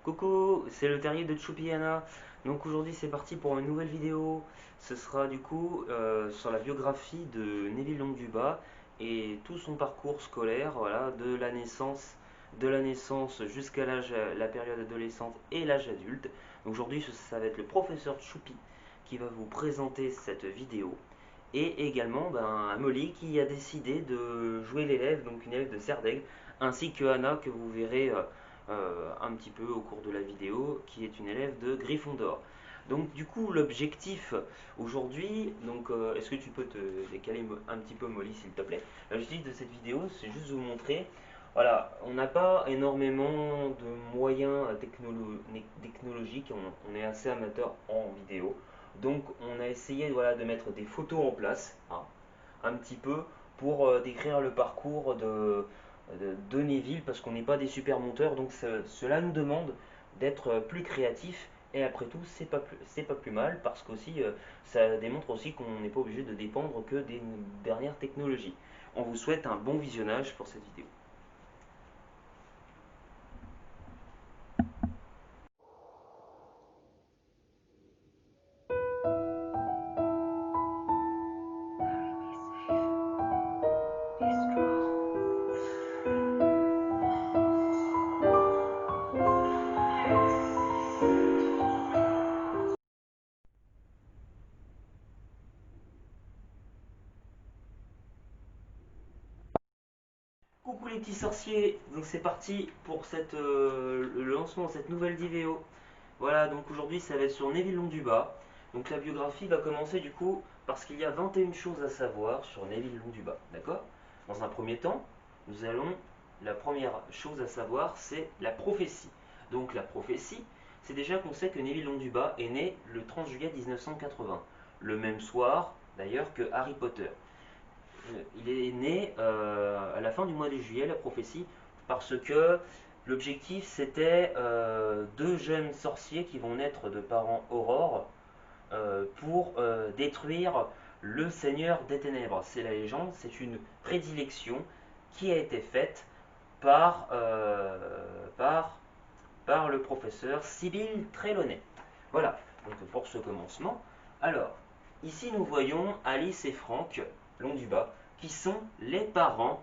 Coucou, c'est le terrier de Choupiana. Donc aujourd'hui c'est parti pour une nouvelle vidéo. Ce sera du coup sur la biographie de Neville Londubat et tout son parcours scolaire, voilà, de la naissance jusqu'à la période adolescente et l'âge adulte. Donc aujourd'hui ça va être le professeur Choupi qui va vous présenter cette vidéo. Et également Molly qui a décidé de jouer l'élève, donc une élève de Serdaigle, ainsi que Anna que vous verrez un petit peu au cours de la vidéo, qui est une élève de Gryffondor. Donc du coup l'objectif aujourd'hui, est-ce que tu peux te décaler un petit peu Molly s'il te plaît? L'objectif de cette vidéo c'est juste vous montrer, voilà, on n'a pas énormément de moyens technologiques, on est assez amateur en vidéo. Donc on a essayé voilà, de mettre des photos en place, hein, un petit peu, pour décrire le parcours de Neville, parce qu'on n'est pas des super monteurs, donc cela nous demande d'être plus créatif. Et après tout, c'est pas plus mal, parce qu'aussi ça démontre aussi qu'on n'est pas obligé de dépendre que des dernières technologies. On vous souhaite un bon visionnage pour cette vidéo. Coucou les petits sorciers, donc c'est parti pour le lancement de cette nouvelle vidéo. Voilà, donc aujourd'hui ça va être sur Neville Londubat. Donc la biographie va commencer du coup parce qu'il y a 21 choses à savoir sur Neville Londubat, d'accord? Dans un premier temps, la première chose à savoir, c'est la prophétie. Donc la prophétie, c'est déjà qu'on sait que Neville Londubat est né le 30 juillet 1980, le même soir d'ailleurs que Harry Potter. Il est né à la fin du mois de juillet, la prophétie, parce que l'objectif c'était deux jeunes sorciers qui vont naître de parents aurores pour détruire le Seigneur des Ténèbres. C'est la légende, c'est une prédilection qui a été faite par, euh, par, par le professeur Sibylle Trelawney. Voilà, donc pour ce commencement. Alors, ici nous voyons Alice et Franck Londubat, qui sont les parents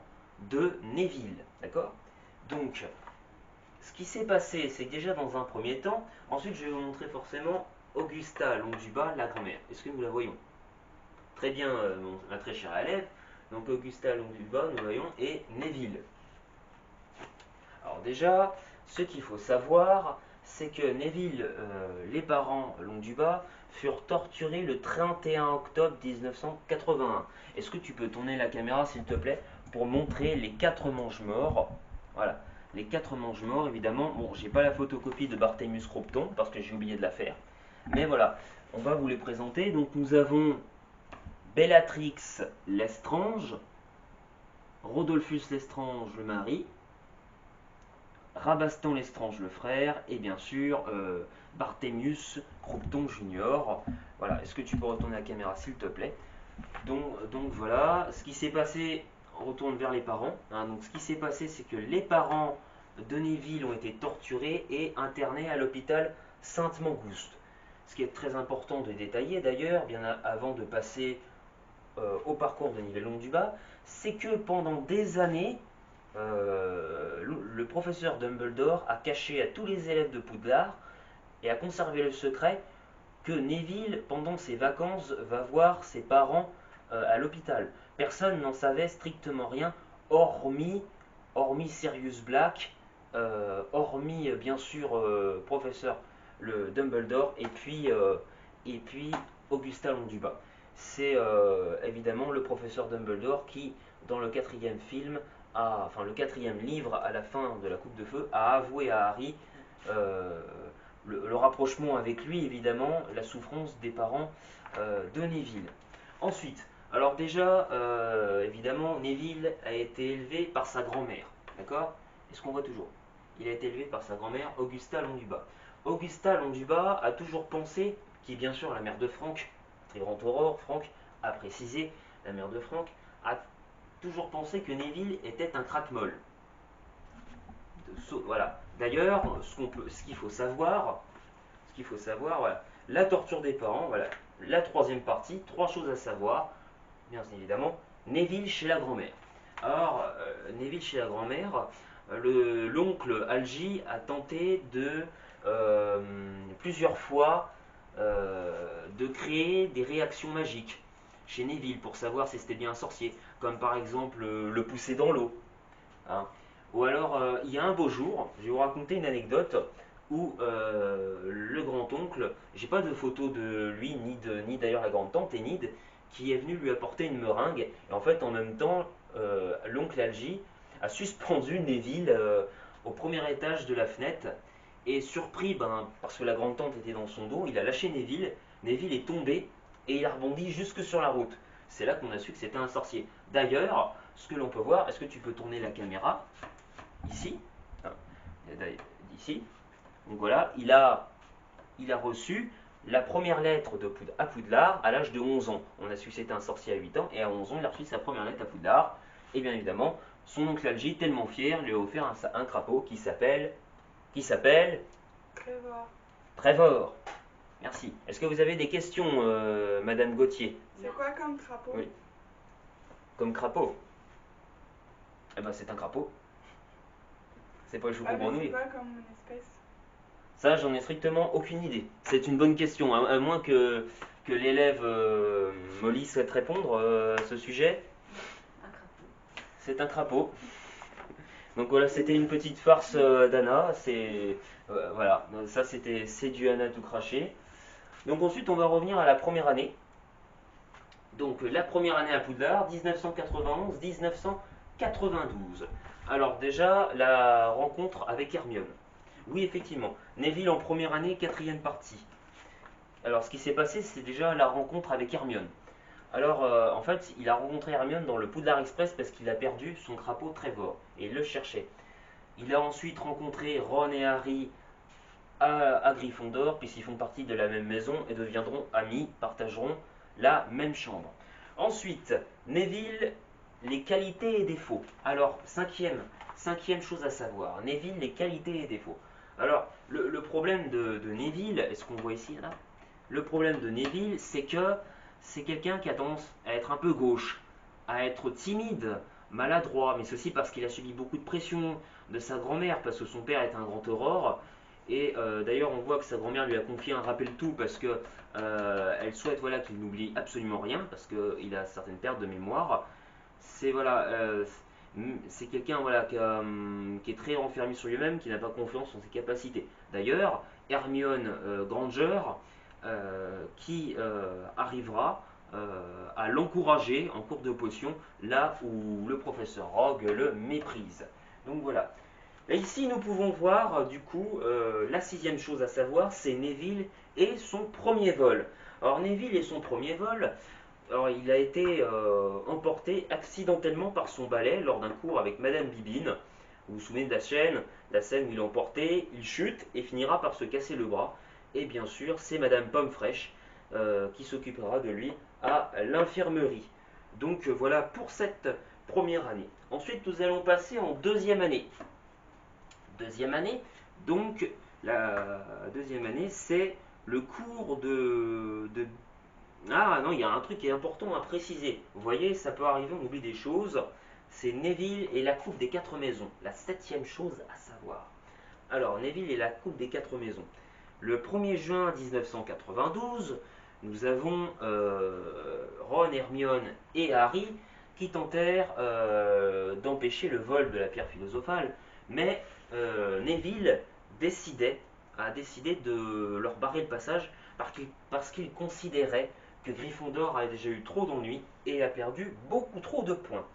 de Neville. D'accord? Donc, ce qui s'est passé, c'est que déjà dans un premier temps, ensuite je vais vous montrer forcément Augusta Londubat, la grand-mère. Est-ce que nous la voyons? Très bien, ma très chère élève. Donc Augusta Londubat, nous voyons, et Neville. Alors déjà, ce qu'il faut savoir, c'est que Neville, les parents Londubat, furent torturés le 31 octobre 1981. Est-ce que tu peux tourner la caméra, s'il te plaît, pour montrer les quatre mange-morts? Voilà, les quatre mange-morts, évidemment. Bon, j'ai pas la photocopie de Barthélemy Crompton, parce que j'ai oublié de la faire. Mais voilà, on va vous les présenter. Donc nous avons Bellatrix Lestrange, Rodolphus Lestrange le mari, Rabastan Lestrange le frère, et bien sûr Barthélemy Crompton Junior. Voilà, est-ce que tu peux retourner la caméra s'il te plaît? Donc voilà, ce qui s'est passé, on retourne vers les parents, hein. Donc ce qui s'est passé, c'est que les parents de Neville ont été torturés et internés à l'hôpital Sainte-Mangouste. Ce qui est très important de détailler d'ailleurs, bien avant de passer au parcours de Neville Londubat, c'est que pendant des années, le professeur Dumbledore a caché à tous les élèves de Poudlard et a conservé le secret que Neville, pendant ses vacances, va voir ses parents à l'hôpital. Personne n'en savait strictement rien, hormis, hormis Sirius Black, hormis bien sûr professeur le Dumbledore, et puis Augustin Londubat. C'est évidemment le professeur Dumbledore qui, dans le quatrième film, enfin le quatrième livre à la fin de la Coupe de Feu, a avoué à Harry euh, le rapprochement avec lui, évidemment, la souffrance des parents de Neville. Ensuite, alors déjà, évidemment, Neville a été élevé par sa grand-mère. D'accord? Est-ce qu'on voit toujours? Il a été élevé par sa grand-mère, Augusta Londubat. Augusta Londubat a toujours pensé, qui est bien sûr la mère de Franck, très grand aurore, Franck a précisé, la mère de Franck, a toujours pensé que Neville était un craquemol. Voilà. D'ailleurs, ce qu'il faut savoir, voilà, la torture des parents, voilà, la troisième partie, trois choses à savoir, bien évidemment, Neville chez la grand-mère. Alors, Neville chez la grand-mère, l'oncle Algy a tenté plusieurs fois de créer des réactions magiques chez Neville pour savoir si c'était bien un sorcier, comme par exemple le pousser dans l'eau, hein. Ou alors, il y a un beau jour, je vais vous raconter une anecdote où le grand-oncle, j'ai pas de photo de lui, ni d'ailleurs la grande-tante Enid, qui est venue lui apporter une meringue. Et en fait, en même temps, l'oncle Algy a suspendu Neville au premier étage de la fenêtre. Et surpris, parce que la grande-tante était dans son dos, il a lâché Neville. Neville est tombé et il a rebondi jusque sur la route. C'est là qu'on a su que c'était un sorcier. D'ailleurs, ce que l'on peut voir, est-ce que tu peux tourner la caméra ici, hein, ici. Donc voilà, il a reçu la première lettre à Poudlard à l'âge de 11 ans. On a su que c'était un sorcier à 8 ans, et à 11 ans, il a reçu sa première lettre à Poudlard. Et bien évidemment, son oncle Algy, tellement fier, lui a offert un crapaud qui s'appelle Trevor. Trevor. Merci. Est-ce que vous avez des questions, Madame Gauthier? C'est quoi comme crapaud? Oui. Comme crapaud? Eh ben, c'est un crapaud. C'est pas le choucroute Ah, mais c'est grenouille. quoi comme espèce? Ça, j'en ai strictement aucune idée. C'est une bonne question, à moins que l'élève Molly souhaite répondre à ce sujet. Un crapaud. C'est un crapaud. Donc voilà, c'était une petite farce d'Anna. Voilà, ça c'est du Anna tout craché. Donc ensuite, on va revenir à la première année. Donc la première année à Poudlard, 1991-1992. Alors déjà, la rencontre avec Hermione. Oui, effectivement. Neville en première année, quatrième partie. Alors, ce qui s'est passé, c'est déjà la rencontre avec Hermione. Alors, en fait, il a rencontré Hermione dans le Poudlard Express parce qu'il a perdu son crapaud Trevor et il le cherchait. Il a ensuite rencontré Ron et Harry à Gryffondor, puisqu'ils font partie de la même maison et deviendront amis, partageront la même chambre. Ensuite, Neville, les qualités et défauts. Alors, cinquième chose à savoir, Neville, les qualités et défauts. Alors, le problème de Neville, est-ce qu'on voit ici là? Le problème de Neville, c'est que c'est quelqu'un qui a tendance à être un peu gauche, à être timide, maladroit, mais ceci parce qu'il a subi beaucoup de pression de sa grand-mère, parce que son père est un grand aurore. Et d'ailleurs, on voit que sa grand-mère lui a confié un rappel-tout parce que elle souhaite voilà, qu'il n'oublie absolument rien, parce qu'il a certaines pertes de mémoire. C'est voilà, c'est quelqu'un voilà, qui est très renfermé sur lui-même, qui n'a pas confiance en ses capacités. D'ailleurs, Hermione Granger, qui arrivera à l'encourager en cours de potion, là où le professeur Rogue le méprise. Donc voilà. Et ici, nous pouvons voir, du coup, la sixième chose à savoir, c'est Neville et son premier vol. Alors, Neville et son premier vol, alors, il a été emporté accidentellement par son balai lors d'un cours avec Madame Bibine. Vous vous souvenez de la scène où il est emporté, il chute et finira par se casser le bras. Et bien sûr, c'est Madame Pomme-Fraîche qui s'occupera de lui à l'infirmerie. Donc voilà pour cette première année. Ensuite, nous allons passer en deuxième année. Deuxième année, donc la deuxième année, c'est le cours de... Ah non, il y a un truc qui est important à préciser. Vous voyez, ça peut arriver, on oublie des choses. C'est Neville et la coupe des quatre maisons. La septième chose à savoir. Alors, Neville et la coupe des quatre maisons. Le 1er juin 1992, nous avons Ron, Hermione et Harry qui tentèrent d'empêcher le vol de la pierre philosophale, mais Neville a décidé de leur barrer le passage parce qu'il considérait que Gryffondor avait déjà eu trop d'ennuis et a perdu beaucoup trop de points.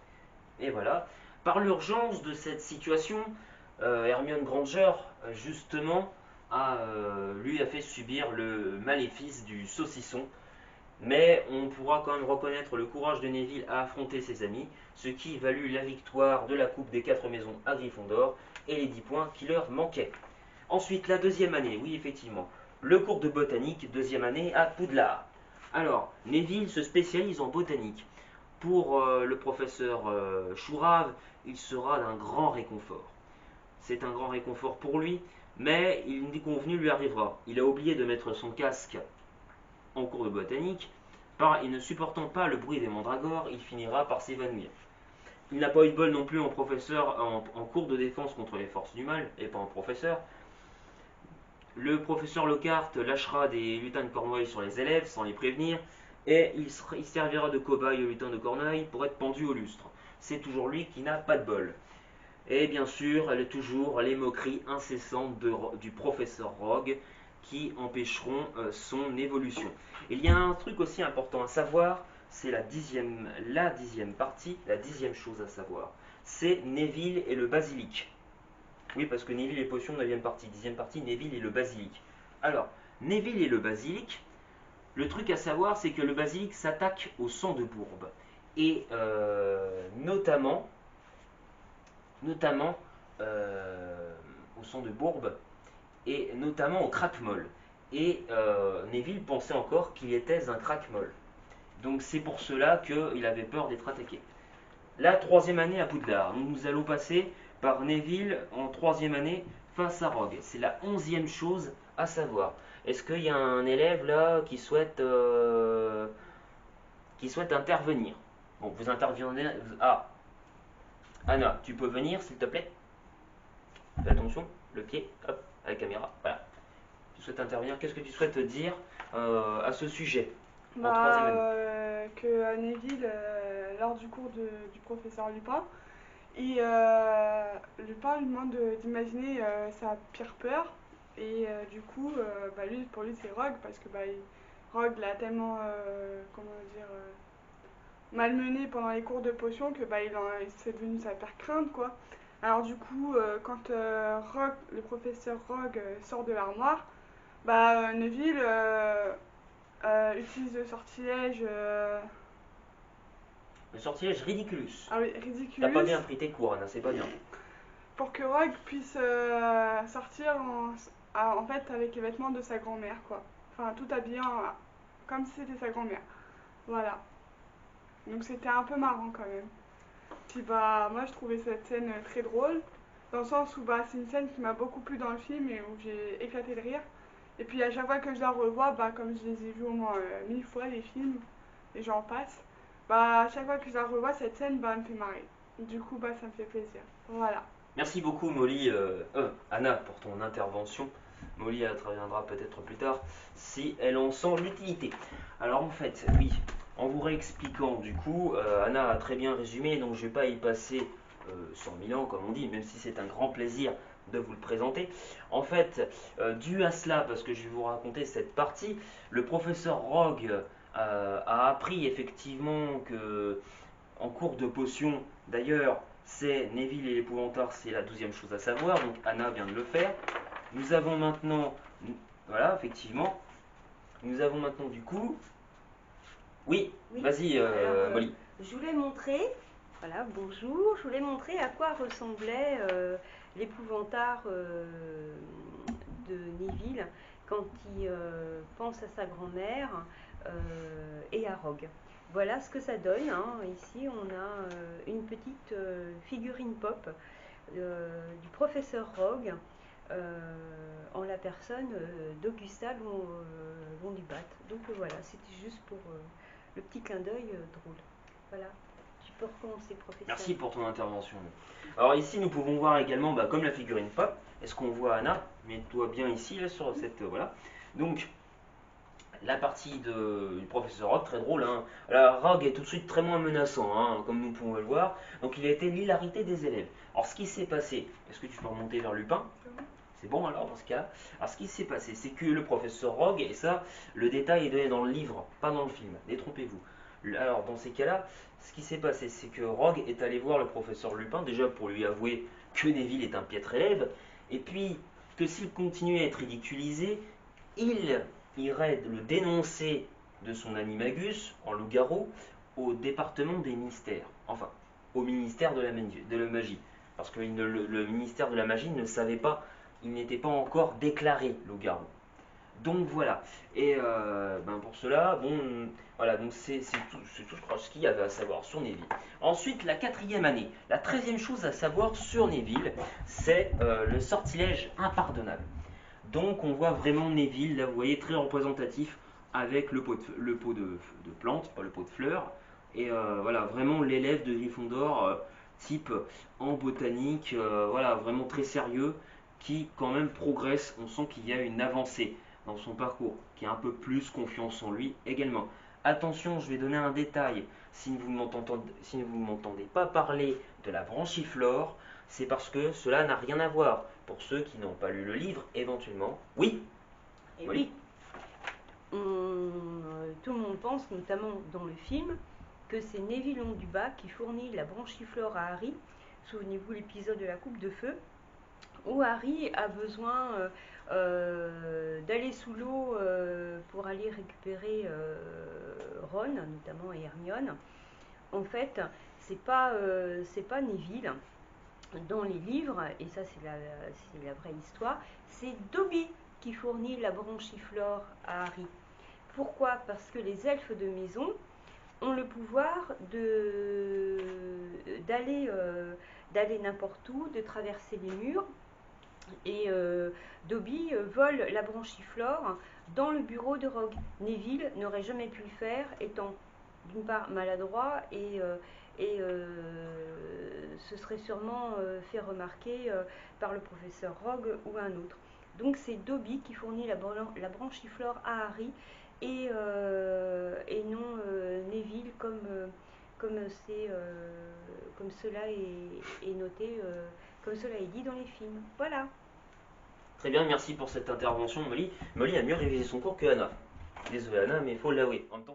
Et voilà, par l'urgence de cette situation, Hermione Granger, justement, lui a fait subir le maléfice du saucisson. Mais on pourra quand même reconnaître le courage de Neville à affronter ses amis, ce qui valut la victoire de la Coupe des Quatre Maisons à Gryffondor et les 10 points qui leur manquaient. Ensuite, la deuxième année, oui effectivement, le cours de botanique, deuxième année à Poudlard. Alors, Neville se spécialise en botanique. Pour le professeur Chourave, il sera d'un grand réconfort. c'est un grand réconfort pour lui, mais une déconvenue lui arrivera. Il a oublié de mettre son casque en cours de botanique, et ne supportant pas le bruit des mandragores, il finira par s'évanouir. Il n'a pas eu de bol non plus en professeur en cours de défense contre les forces du mal, et pas en professeur. Le professeur Lockhart lâchera des lutins de Cornouailles sur les élèves sans les prévenir, et il servira de cobaye au lutin de Cornouailles pour être pendu au lustre. C'est toujours lui qui n'a pas de bol. Et bien sûr, elle est toujours les moqueries incessantes du professeur Rogue qui empêcheront son évolution. Il y a un truc aussi important à savoir, c'est la dixième partie, la 10e chose à savoir. C'est Neville et le basilic. Oui, parce que Neville et potions, 9e partie. 10e partie, Neville et le basilic. Alors, Neville et le basilic, le truc à savoir, c'est que le basilic s'attaque au sang de bourbe. Et notamment au sang de bourbe, et notamment au craquemol. Et Neville pensait encore qu'il était un craquemol. Donc c'est pour cela qu'il avait peur d'être attaqué. La 3e année à Poudlard, nous allons passer par Neville en 3e année face à Rogue. C'est la 11e chose à savoir. Est-ce qu'il y a un élève là qui souhaite intervenir? Bon, vous intervenez. Ah, Anna, tu peux venir s'il te plaît? Fais attention, le pied, hop, à la caméra, voilà. Tu souhaites intervenir, qu'est-ce que tu souhaites dire à ce sujet en 3e année? Que Neville, lors du cours du professeur Lupin, Lupin lui demande d'imaginer sa pire peur. Et du coup, pour lui c'est Rogue, parce que Rogue l'a tellement, malmené pendant les cours de potions que c'est devenu sa pire crainte, quoi. Alors du coup, quand le professeur Rogue sort de l'armoire, Neville utilise le sortilège. Le sortilège Ridiculus. Ah oui, T'as Ridiculus. pas bien pris tes cours, Anna, c'est pas bien. Pour que Rogue puisse sortir en fait avec les vêtements de sa grand-mère, quoi. Enfin, tout habillé comme si c'était sa grand-mère. Voilà. Donc c'était un peu marrant quand même. Puis moi je trouvais cette scène très drôle, dans le sens où c'est une scène qui m'a beaucoup plu dans le film et où j'ai éclaté de rire. Et puis à chaque fois que je la revois, comme je les ai vus au moins 1000 fois les films, et j'en passe, à chaque fois que je la revois, cette scène me fait marrer. Du coup ça me fait plaisir. Voilà. Merci beaucoup Molly, Anna, pour ton intervention. Molly interviendra peut-être plus tard si elle en sent l'utilité. Alors en fait, oui, en vous réexpliquant du coup, Anna a très bien résumé, donc je ne vais pas y passer 100 000 ans comme on dit, même si c'est un grand plaisir de vous le présenter. En fait, dû à cela, parce que je vais vous raconter cette partie, le professeur Rogue a appris effectivement que en cours de potion, d'ailleurs, c'est Neville et l'épouvantard, c'est la 12e chose à savoir, donc Anna vient de le faire. Nous avons maintenant, voilà, effectivement, nous avons maintenant du coup, oui, Oui. vas-y Molly. Je voulais montrer, voilà, bonjour, je voulais montrer à quoi ressemblait l'épouvantard de Neville quand il pense à sa grand-mère et à Rogue. Voilà ce que ça donne, hein. Ici on a une petite figurine pop du professeur Rogue en la personne d'Augusta Londubat. Donc voilà, c'était juste pour le petit clin d'œil drôle. Voilà, tu peux recommencer, professeur. Merci pour ton intervention. Alors ici nous pouvons voir également, comme la figurine pop, est-ce qu'on voit Anna? Mets-toi bien ici là, sur cette, voilà. Donc la partie du professeur Rogue, très drôle, hein. Alors, Rogue est tout de suite très moins menaçant, hein, comme nous pouvons le voir. Donc il a été l'hilarité des élèves. Alors ce qui s'est passé, est-ce que tu peux remonter vers Lupin? C'est bon alors dans ce cas. Alors ce qui s'est passé, c'est que le professeur Rogue, et ça, le détail est donné dans le livre, pas dans le film, détrompez-vous. Alors dans ces cas-là, ce qui s'est passé, c'est que Rogue est allé voir le professeur Lupin, déjà pour lui avouer que Neville est un piètre élève, et puis que s'il continuait à être ridiculisé, il irait le dénoncer de son animagus, en loup-garou, au département des mystères, enfin, au ministère de la magie. Parce que le ministère de la magie ne savait pas, il n'était pas encore déclaré loup-garou. Donc voilà. Et pour cela, bon, voilà, donc c'est tout, je crois, ce qu'il y avait à savoir sur Neville. Ensuite, la quatrième année, la 13e chose à savoir sur Neville, c'est le sortilège impardonnable. Donc on voit vraiment Neville, là vous voyez, très représentatif avec le pot de plante, pas le pot de fleurs. Et voilà, vraiment l'élève de Gryffondor, type en botanique, voilà, vraiment très sérieux, qui quand même progresse. On sent qu'il y a une avancée dans son parcours, qui a un peu plus confiance en lui également. Attention, je vais donner un détail. Si vous ne m'entendez pas parler de la branchiflore, c'est parce que cela n'a rien à voir. Pour ceux qui n'ont pas lu le livre, éventuellement. Oui. Et Oui. tout le monde pense, notamment dans le film, que c'est Neville Londubat qui fournit la branchiflore à Harry. Souvenez-vous l'épisode de la coupe de feu, où Harry a besoin d'aller sous l'eau pour aller récupérer Ron, notamment, et Hermione. En fait, c'est pas Neville. Dans les livres, et ça c'est la vraie histoire, c'est Dobby qui fournit la branchiflore à Harry. Pourquoi? Parce que les elfes de maison ont le pouvoir d'aller n'importe où, de traverser les murs. Et Dobby vole la branchiflore dans le bureau de Rogue. Neville n'aurait jamais pu le faire, étant d'une part maladroit et se serait sûrement fait remarquer par le professeur Rogue ou un autre. Donc c'est Dobby qui fournit la branchiflore à Harry et non Neville comme cela est noté, comme cela est dit dans les films. Voilà. Très bien, merci pour cette intervention, Molly. Molly a mieux révisé son cours que Anna. Désolé Anna, mais il faut l'avouer. En même temps,